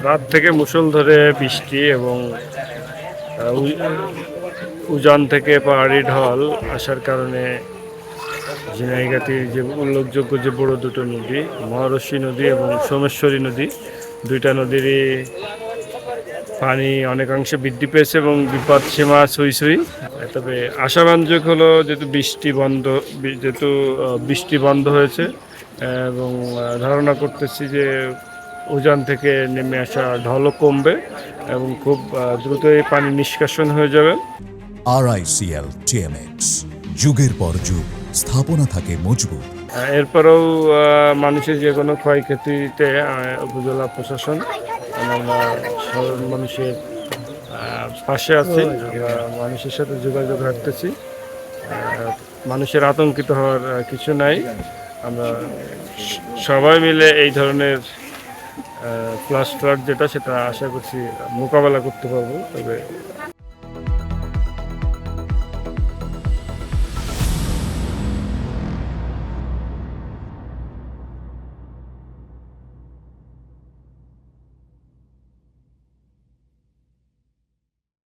রাত থেকে মুষলধারে বৃষ্টি এবং উজান থেকে পাহাড়ি ঢল আসার কারণে ঝিনাইগাতির যে উল্লেখযোগ্য যে বড় দুটো নদী, মহারশী নদী এবং সোমেশ্বরী নদী, দুইটা নদীরই পানি অনেকাংশে বৃদ্ধি পেয়েছে এবং বিপদ সীমা ছুঁই ছুঁই। তবে আশাব্যঞ্জক হলো যেহেতু বৃষ্টি বন্ধ হয়েছে এবং ধারণা করতেছি যে উজান থেকে নেমে আসা ঢলও কমবে এবং খুব দ্রুতই পানি নিষ্কাশন হয়ে যাবে। RICL TMX, যুগের পর যুগ স্থাপনা থাকে মজবুত। এরপরেও মানুষের যে কোনো ক্ষয়ক্ষতিতে উপজেলা প্রশাসন আমরা সাধারণ মানুষের পাশে আছি। আমরা মানুষের সাথে যোগাযোগ রাখতেছি। মানুষের আতঙ্কিত হওয়ার কিছু নাই। আমরা সবাই মিলে এই ধরনের ফ্লাড যেটা সেটা আশা করছি মোকাবেলা করতে পারবো। তবে